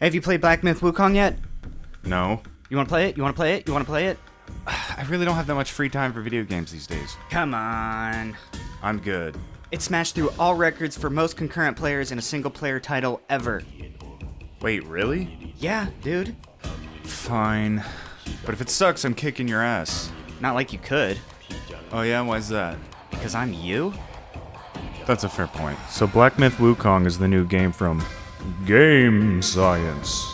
Have you played Black Myth Wukong yet? No. You wanna play it? You wanna play it? You wanna play it? I really don't have that much free time for video games these days. Come on. I'm good. It smashed through all records for most concurrent players in a single-player title ever. Wait, really? Yeah, dude. Fine. But if it sucks, I'm kicking your ass. Not like you could. Oh yeah? Why's that? Because I'm you? That's a fair point. So Black Myth Wukong is the new game from Game Science.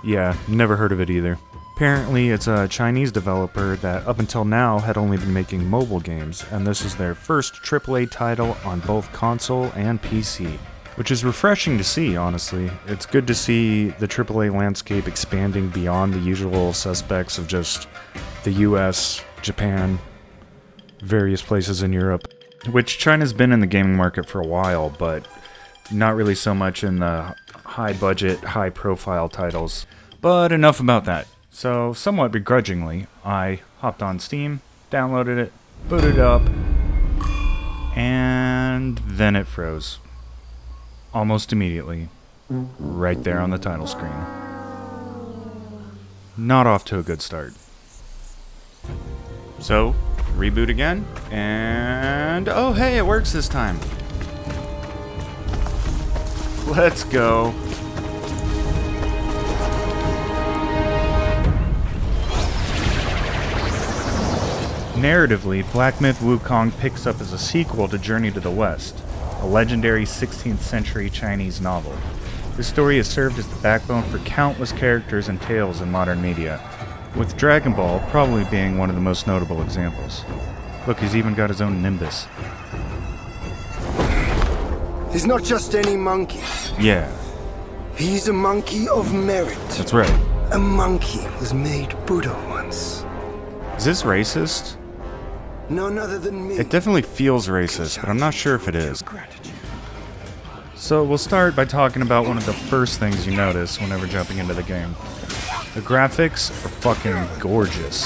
Yeah, never heard of it either. Apparently, it's a Chinese developer that up until now had only been making mobile games, and this is their first AAA title on both console and PC. Which is refreshing to see, honestly. It's good to see the AAA landscape expanding beyond the usual suspects of just the US, Japan, various places in Europe. Which China's been in the gaming market for a while, but not really so much in the high-budget, high-profile titles. But enough about that. So, somewhat begrudgingly, I hopped on Steam, downloaded it, booted it up, and then it froze. Almost immediately. Right there on the title screen. Not off to a good start. So, reboot again, and oh hey, it works this time. Let's go. Narratively, Black Myth Wukong picks up as a sequel to Journey to the West, a legendary 16th century Chinese novel. This story has served as the backbone for countless characters and tales in modern media, with Dragon Ball probably being one of the most notable examples. Look, he's even got his own Nimbus. He's not just any monkey. Yeah. He's a monkey of merit. That's right. A monkey was made Buddha once. Is this racist? None other than me. It definitely feels racist, but I'm not sure if it is. So we'll start by talking about one of the first things you notice whenever jumping into the game. The graphics are fucking gorgeous.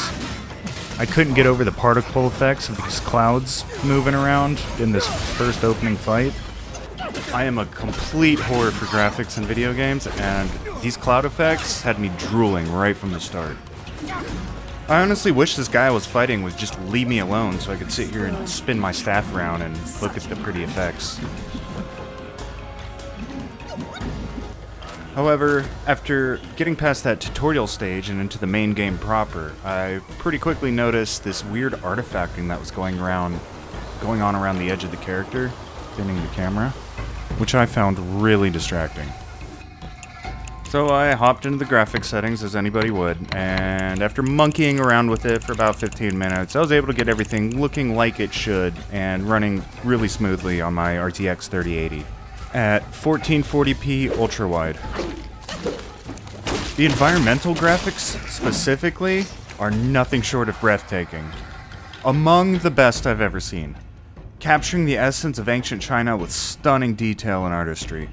I couldn't get over the particle effects of these clouds moving around in this first opening fight. I am a complete whore for graphics in video games, and these cloud effects had me drooling right from the start. I honestly wish this guy I was fighting would just leave me alone so I could sit here and spin my staff around and look at the pretty effects. However, after getting past that tutorial stage and into the main game proper, I pretty quickly noticed this weird artifacting that was going on around the edge of the character, spinning the camera, which I found really distracting. So I hopped into the graphics settings as anybody would, and after monkeying around with it for about 15 minutes, I was able to get everything looking like it should and running really smoothly on my RTX 3080 at 1440p ultra-wide. The environmental graphics, specifically, are nothing short of breathtaking. Among the best I've ever seen. Capturing the essence of ancient China with stunning detail and artistry.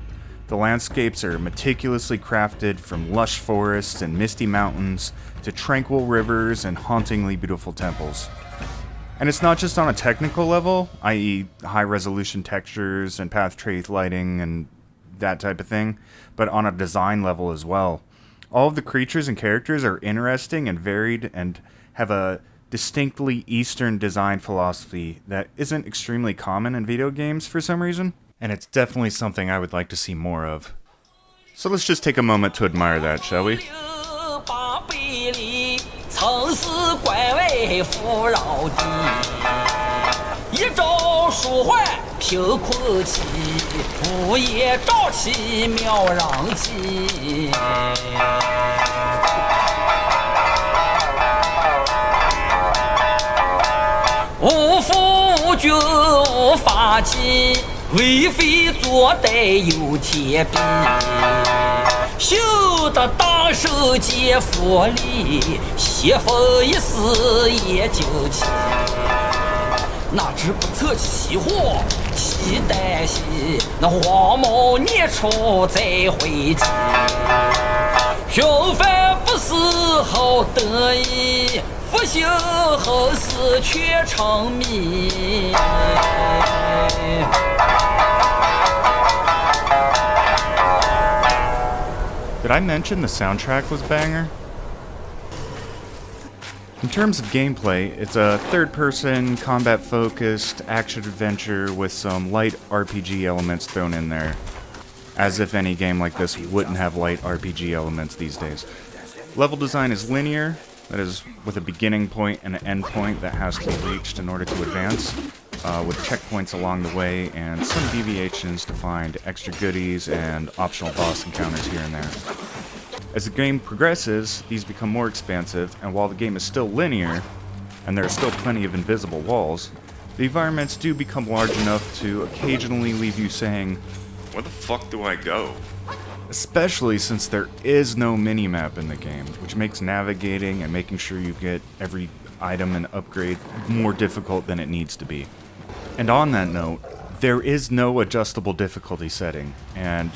The landscapes are meticulously crafted, from lush forests and misty mountains to tranquil rivers and hauntingly beautiful temples. And it's not just on a technical level, i.e. high-resolution textures and path trace lighting and that type of thing, but on a design level as well. All of the creatures and characters are interesting and varied and have a distinctly Eastern design philosophy that isn't extremely common in video games for some reason. And it's definitely something I would like to see more of. So let's just take a moment to admire that, shall we?为非作歹有天比，修得大手接佛力，邪佛一死也就齐。哪知不测其祸，其旦夕，那黄毛孽畜再回击。平凡不死好得意，不朽后世却成谜。Did I mention the soundtrack was banger? In terms of gameplay, it's a third-person, combat-focused action-adventure with some light RPG elements thrown in there. As if any game like this wouldn't have light RPG elements these days. Level design is linear, that is, with a beginning point and an end point that has to be reached in order to advance, with checkpoints along the way and some deviations to find extra goodies and optional boss encounters here and there. As the game progresses, these become more expansive, and while the game is still linear, and there are still plenty of invisible walls, the environments do become large enough to occasionally leave you saying, "Where the fuck do I go?" Especially since there is no minimap in the game, which makes navigating and making sure you get every item and upgrade more difficult than it needs to be. And on that note, there is no adjustable difficulty setting, and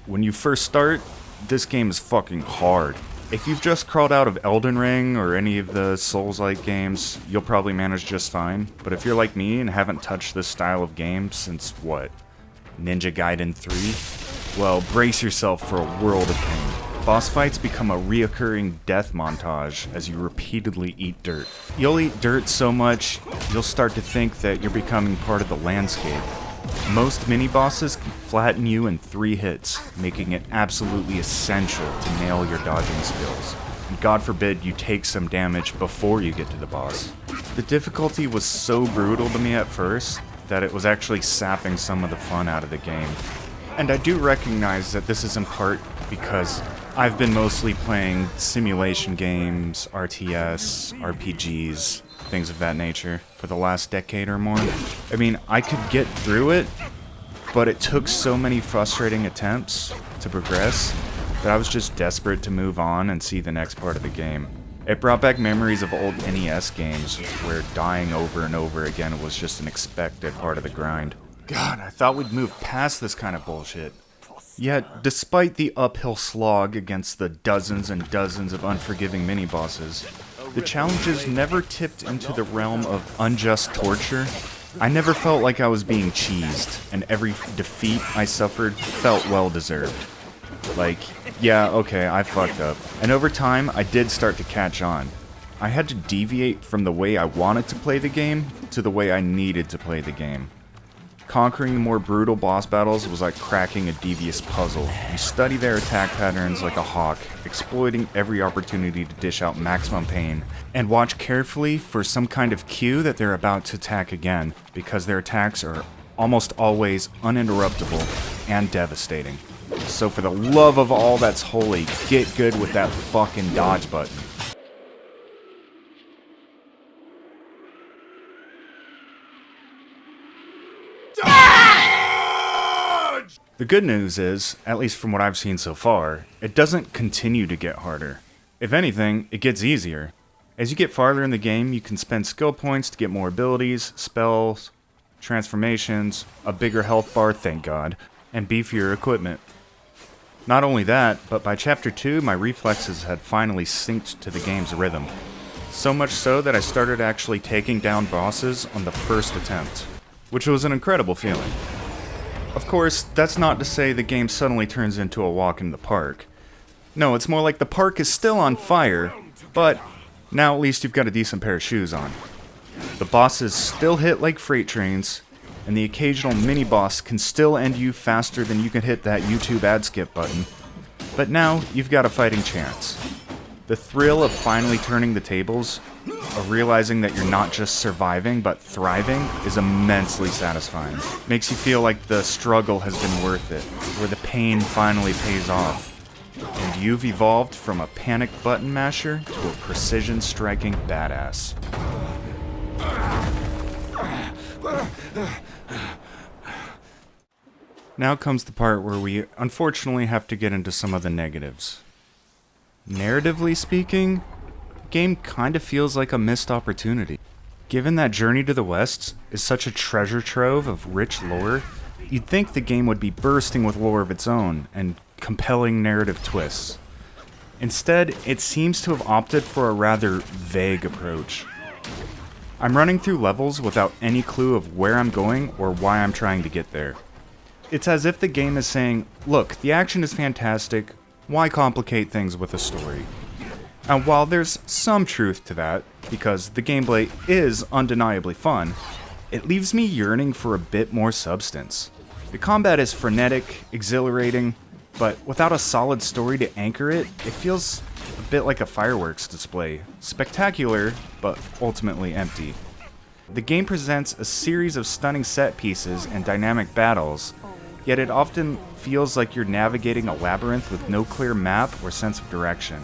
when you first start, this game is fucking hard. If you've just crawled out of Elden Ring or any of the Souls-like games, you'll probably manage just fine. But if you're like me and haven't touched this style of game since, what, Ninja Gaiden 3? Well, brace yourself for a world of pain. Boss fights become a reoccurring death montage as you repeatedly eat dirt. You'll eat dirt so much, you'll start to think that you're becoming part of the landscape. Most mini-bosses can flatten you in 3 hits, making it absolutely essential to nail your dodging skills. And God forbid you take some damage before you get to the boss. The difficulty was so brutal to me at first that it was actually sapping some of the fun out of the game. And I do recognize that this is in part because I've been mostly playing simulation games, RTS, RPGs, things of that nature, for the last decade or more. I mean, I could get through it, but it took so many frustrating attempts to progress that I was just desperate to move on and see the next part of the game. It brought back memories of old NES games where dying over and over again was just an expected part of the grind. God, I thought we'd move past this kind of bullshit. Yet, despite the uphill slog against the dozens and dozens of unforgiving mini-bosses, the challenges never tipped into the realm of unjust torture. I never felt like I was being cheesed, and every defeat I suffered felt well-deserved. Like, yeah, okay, I fucked up. And over time, I did start to catch on. I had to deviate from the way I wanted to play the game to the way I needed to play the game. Conquering the more brutal boss battles was like cracking a devious puzzle. You study their attack patterns like a hawk, exploiting every opportunity to dish out maximum pain, and watch carefully for some kind of cue that they're about to attack again, because their attacks are almost always uninterruptible and devastating. So for the love of all that's holy, get good with that fucking dodge button. The good news is, at least from what I've seen so far, it doesn't continue to get harder. If anything, it gets easier. As you get farther in the game, you can spend skill points to get more abilities, spells, transformations, a bigger health bar, thank God, and beefier equipment. Not only that, but by Chapter 2, my reflexes had finally synced to the game's rhythm. So much so that I started actually taking down bosses on the first attempt, which was an incredible feeling. Of course, that's not to say the game suddenly turns into a walk in the park. No, it's more like the park is still on fire, but now at least you've got a decent pair of shoes on. The bosses still hit like freight trains, and the occasional mini-boss can still end you faster than you can hit that YouTube ad skip button. But now, you've got a fighting chance. The thrill of finally turning the tables, of realizing that you're not just surviving, but thriving, is immensely satisfying. Makes you feel like the struggle has been worth it, where the pain finally pays off. And you've evolved from a panic button masher to a precision-striking badass. Now comes the part where we unfortunately have to get into some of the negatives. Narratively speaking, the game kind of feels like a missed opportunity. Given that Journey to the West is such a treasure trove of rich lore, you'd think the game would be bursting with lore of its own and compelling narrative twists. Instead, it seems to have opted for a rather vague approach. I'm running through levels without any clue of where I'm going or why I'm trying to get there. It's as if the game is saying, look, the action is fantastic, Why complicate things with a story? And while there's some truth to that, because the gameplay is undeniably fun, it leaves me yearning for a bit more substance. The combat is frenetic, exhilarating, but without a solid story to anchor it, it feels a bit like a fireworks display. Spectacular, but ultimately empty. The game presents a series of stunning set pieces and dynamic battles, yet it often feels like you're navigating a labyrinth with no clear map or sense of direction.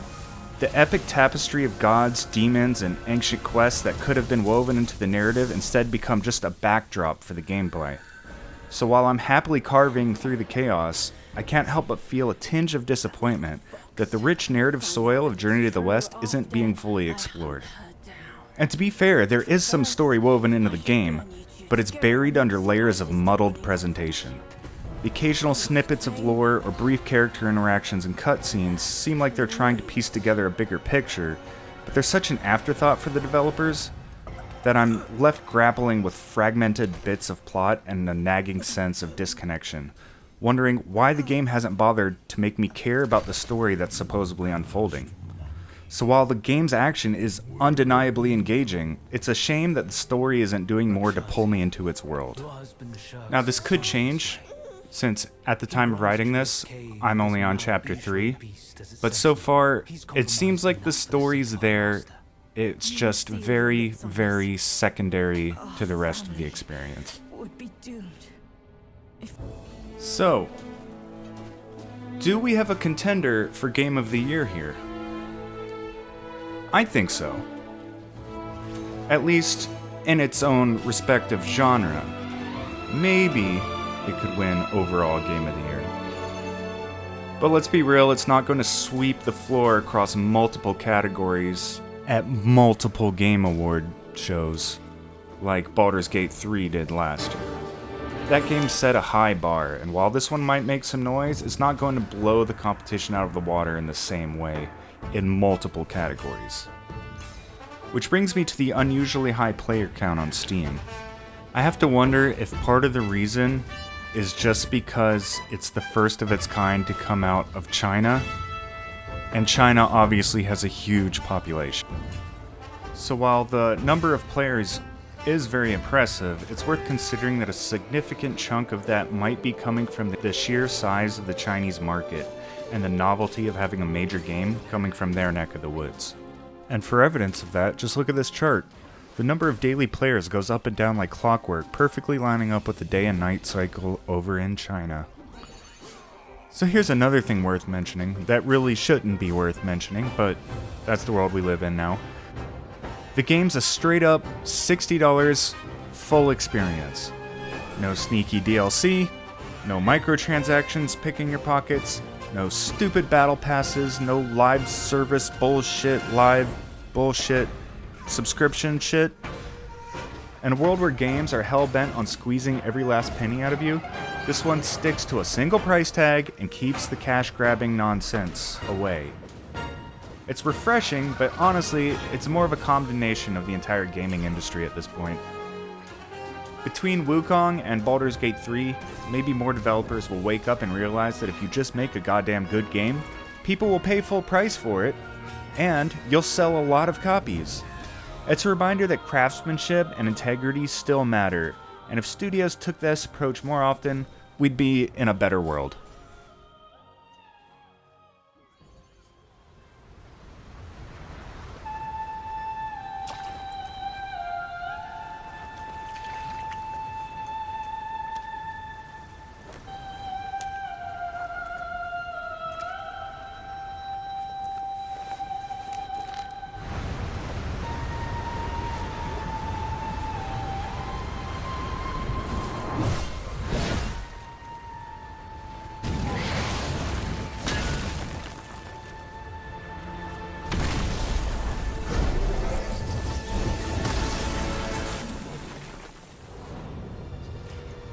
The epic tapestry of gods, demons, and ancient quests that could have been woven into the narrative instead become just a backdrop for the gameplay. So while I'm happily carving through the chaos, I can't help but feel a tinge of disappointment that the rich narrative soil of Journey to the West isn't being fully explored. And to be fair, there is some story woven into the game, but it's buried under layers of muddled presentation. The occasional snippets of lore or brief character interactions and cutscenes seem like they're trying to piece together a bigger picture, but they're such an afterthought for the developers that I'm left grappling with fragmented bits of plot and a nagging sense of disconnection, wondering why the game hasn't bothered to make me care about the story that's supposedly unfolding. So while the game's action is undeniably engaging, it's a shame that the story isn't doing more to pull me into its world. Now this could change, since at the time of writing this, I'm only on chapter 3, but so far, it seems like the story's there, it's just very, very secondary to the rest of the experience. So, do we have a contender for Game of the Year here? I think so. At least in its own respective genre. Maybe it could win overall Game of the Year. But let's be real, it's not going to sweep the floor across multiple categories at multiple Game Award shows like Baldur's Gate 3 did last year. That game set a high bar, and while this one might make some noise, it's not going to blow the competition out of the water in the same way in multiple categories. Which brings me to the unusually high player count on Steam. I have to wonder if part of the reason is just because it's the first of its kind to come out of China, and China obviously has a huge population. So while the number of players is very impressive, it's worth considering that a significant chunk of that might be coming from the sheer size of the Chinese market and the novelty of having a major game coming from their neck of the woods. And for evidence of that, just look at this chart. The number of daily players goes up and down like clockwork, perfectly lining up with the day and night cycle over in China. So here's another thing worth mentioning, that really shouldn't be worth mentioning, but that's the world we live in now. The game's a straight up $60 full experience. No sneaky DLC, no microtransactions picking your pockets, no stupid battle passes, no live service bullshit, subscription shit. In a world where games are hell-bent on squeezing every last penny out of you, this one sticks to a single price tag and keeps the cash-grabbing nonsense away. It's refreshing, but honestly, it's more of a condemnation of the entire gaming industry at this point. Between Wukong and Baldur's Gate 3, maybe more developers will wake up and realize that if you just make a goddamn good game, people will pay full price for it, and you'll sell a lot of copies. It's a reminder that craftsmanship and integrity still matter, and if studios took this approach more often, we'd be in a better world.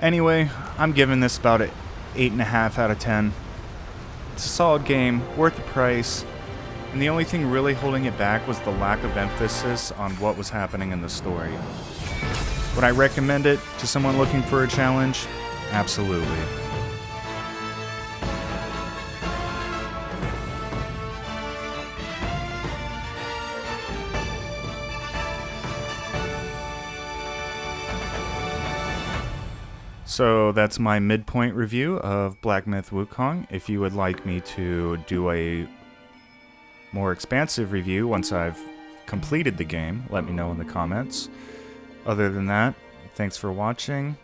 Anyway, I'm giving this about an 8.5 out of 10. It's a solid game, worth the price, and the only thing really holding it back was the lack of emphasis on what was happening in the story. Would I recommend it to someone looking for a challenge? Absolutely. So that's my midpoint review of Black Myth Wukong. If you would like me to do a more expansive review once I've completed the game, let me know in the comments. Other than that, thanks for watching.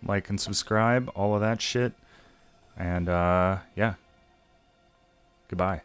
Like and subscribe, all of that shit. And, yeah. Goodbye.